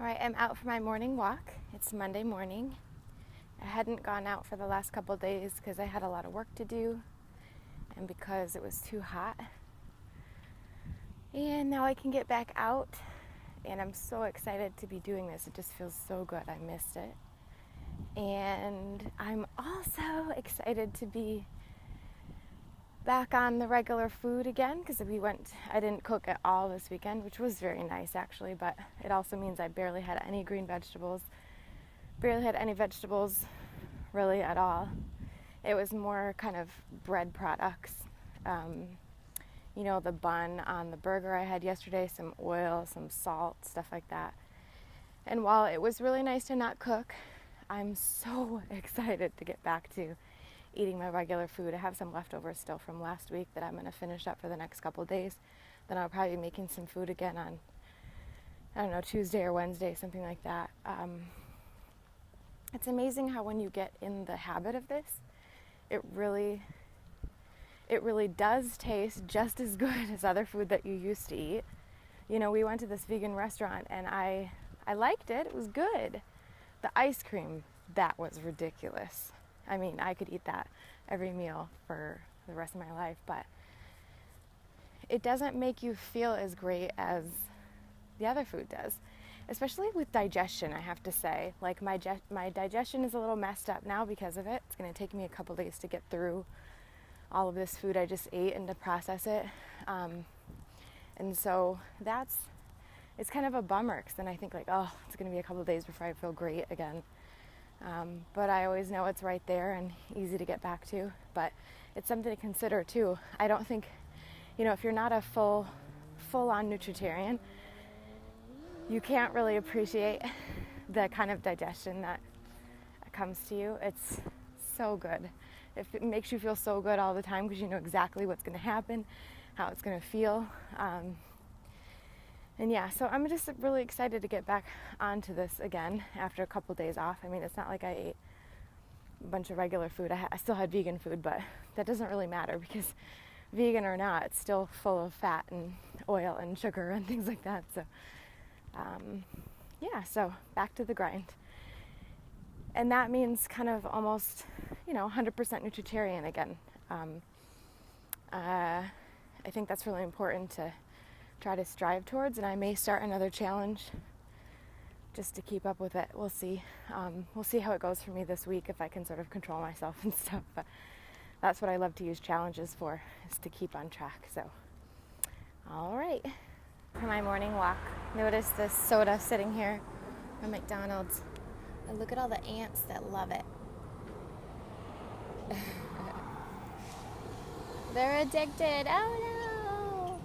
All right, I'm out for my morning walk. It's Monday morning. I hadn't gone out for the last couple of days because I had a lot of work to do and because it was too hot. And now I can get back out, and I'm so excited to be doing this. It just feels so good. I missed it. And I'm also excited to be back on the regular food again because I didn't cook at all this weekend, which was very nice actually, but it also means I barely had any green vegetables, barely had any vegetables really at all. It was more kind of bread products. The bun on the burger I had yesterday, some oil, some salt, stuff like that. And while it was really nice to not cook, I'm so excited to get back to eating my regular food. I have some leftovers still from last week that I'm going to finish up for the next couple of days. Then I'll probably be making some food again on, Tuesday or Wednesday, something like that. It's amazing how when you get in the habit of this, it really does taste just as good as other food that you used to eat. We went to this vegan restaurant and I liked it. It was good. The ice cream, that was ridiculous. I mean, I could eat that every meal for the rest of my life, but it doesn't make you feel as great as the other food does, especially with digestion, I have to say. Like my digestion is a little messed up now because of it. It's going to take me a couple days to get through all of this food I just ate and to process it. And so it's kind of a bummer because then I think it's going to be a couple days before I feel great again. But I always know it's right there and easy to get back to. But it's something to consider too. I don't think, if you're not a full-on Nutritarian, you can't really appreciate the kind of digestion that comes to you. It's so good. It makes you feel so good all the time because you know exactly what's going to happen, how it's going to feel. So I'm just really excited to get back onto this again after a couple days off. I mean, it's not like I ate a bunch of regular food. I still had vegan food, but that doesn't really matter because vegan or not, it's still full of fat and oil and sugar and things like that. So, so back to the grind. And that means kind of almost, 100% Nutritarian again. I think that's really important to try to strive towards, and I may start another challenge just to keep up with it. We'll see. We'll see how it goes for me this week, if I can sort of control myself and stuff. But that's what I love to use challenges for, is to keep on track. So, all right. For my morning walk, notice this soda sitting here from McDonald's. And look at all the ants that love it. They're addicted. Oh no!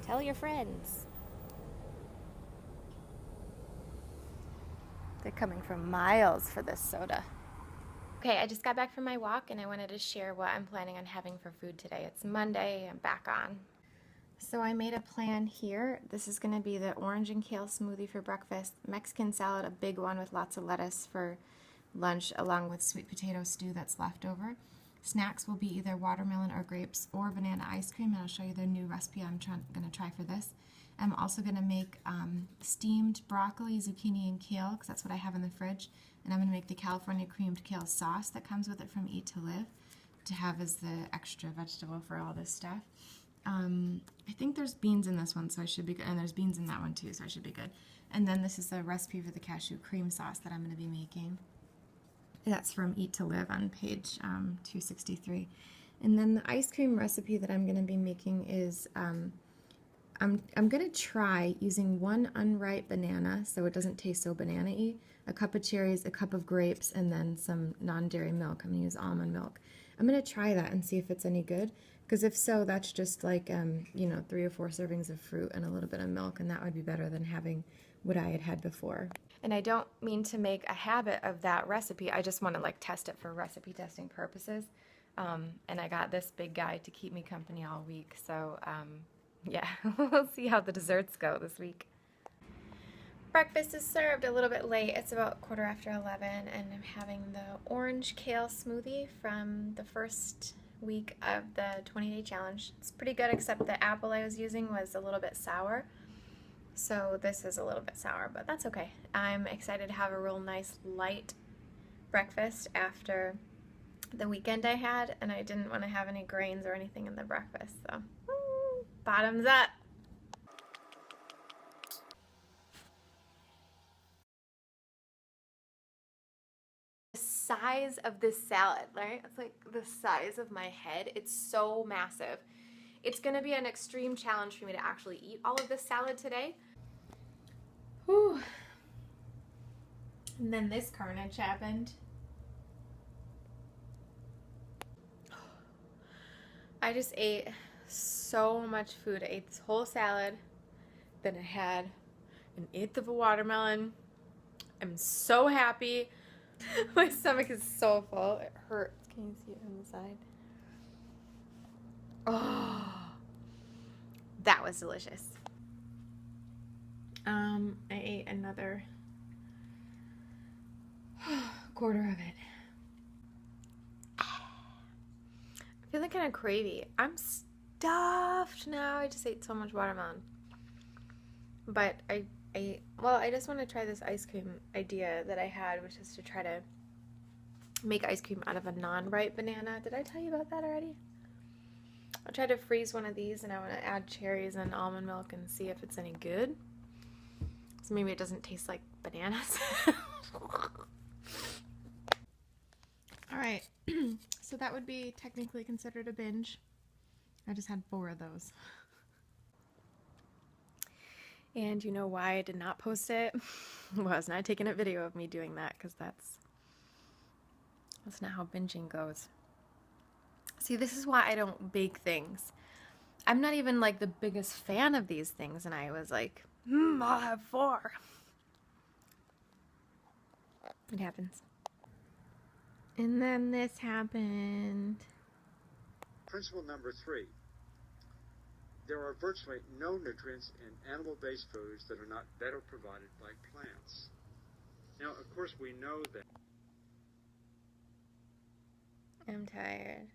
Tell your friends. They're coming from miles for this soda. Okay, I just got back from my walk and I wanted to share what I'm planning on having for food today. It's Monday, I'm back on. So I made a plan here. This is going to be the orange and kale smoothie for breakfast, Mexican salad, a big one with lots of lettuce for lunch, along with sweet potato stew that's left over. Snacks will be either watermelon or grapes or banana ice cream, and I'll show you the new recipe I'm going to try for this. I'm also going to make steamed broccoli, zucchini, and kale, because that's what I have in the fridge, and I'm going to make the California creamed kale sauce that comes with it from Eat to Live to have as the extra vegetable for all this stuff. I think there's beans in this one, so I should be good. And there's beans in that one too, so I should be good. And then this is the recipe for the cashew cream sauce that I'm going to be making. That's from Eat to Live on page 263. And then the ice cream recipe that I'm going to be making is, I'm going to try using one unripe banana, so it doesn't taste so banana-y, a cup of cherries, a cup of grapes, and then some non-dairy milk. I'm going to use almond milk. I'm going to try that and see if it's any good. Because if so, that's just like, 3 or 4 servings of fruit and a little bit of milk, and that would be better than having what I had before. And I don't mean to make a habit of that recipe. I just want to test it for recipe testing purposes. And I got this big guy to keep me company all week. So, we'll see how the desserts go this week. Breakfast is served a little bit late. It's about 11:15, and I'm having the orange kale smoothie from the first week of the 20-day challenge. It's pretty good, except the apple I was using was a little bit sour. So this is a little bit sour, but that's okay. I'm excited to have a real nice light breakfast after the weekend I had, and I didn't want to have any grains or anything in the breakfast, so bottoms up. The size of this salad, right? It's like the size of my head. It's so massive. It's gonna be an extreme challenge for me to actually eat all of this salad today. Whew. And then this carnage happened. I just ate so much food. I ate this whole salad, then I had an eighth of a watermelon. I'm so happy. My stomach is so full. It hurts. Can you see it on the side? Oh, that was delicious. I ate another quarter of it. I'm feeling kind of cravey. I'm stuffed now. I just ate so much watermelon. But I just want to try this ice cream idea that I had, which is to try to make ice cream out of a non-ripe banana. Did I tell you about that already? I'll try to freeze one of these, and I want to add cherries and almond milk and see if it's any good. So maybe it doesn't taste like bananas. All right, so that would be technically considered a binge. I just had 4 of those. And you know why I did not post it? Well, I was not taking a video of me doing that, because that's not how binging goes. See, this is why I don't bake things. I'm not even like the biggest fan of these things, and I was like, I'll have 4. It happens. And then this happened. Principle number 3. There are virtually no nutrients in animal-based foods that are not better provided by plants. Now, of course, we know that. I'm tired.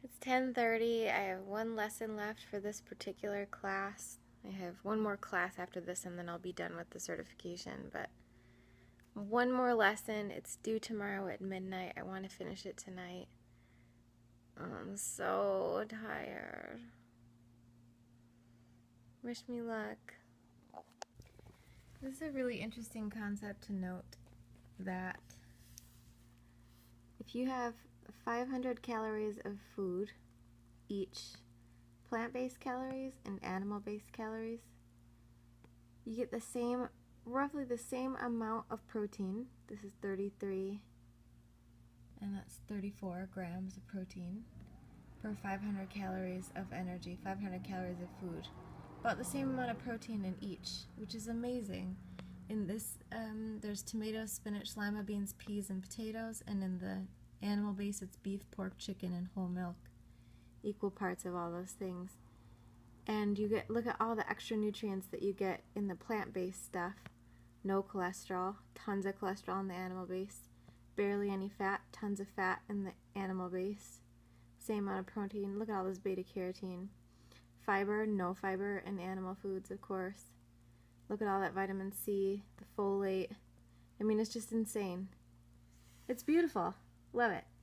It's 10:30. I have 1 lesson left for this particular class. I have 1 more class after this, and then I'll be done with the certification. But 1 more lesson. It's due tomorrow at midnight. I want to finish it tonight. I'm so tired. Wish me luck. This is a really interesting concept to note, that if you have 500 calories of food each, plant-based calories and animal-based calories, you get the same, roughly the same amount of protein. This is 33, and that's 34 grams of protein per 500 calories of energy, 500 calories of food. About the same amount of protein in each, which is amazing. In this, there's tomatoes, spinach, lima beans, peas, and potatoes, and in the animal base, it's beef, pork, chicken, and whole milk. Equal parts of all those things. And you get, look at all the extra nutrients that you get in the plant-based stuff. No cholesterol, tons of cholesterol in the animal base. Barely any fat, tons of fat in the animal base. Same amount of protein. Look at all this beta-carotene. Fiber, no fiber in animal foods, of course. Look at all that vitamin C, the folate. I mean, it's just insane. It's beautiful. Love it.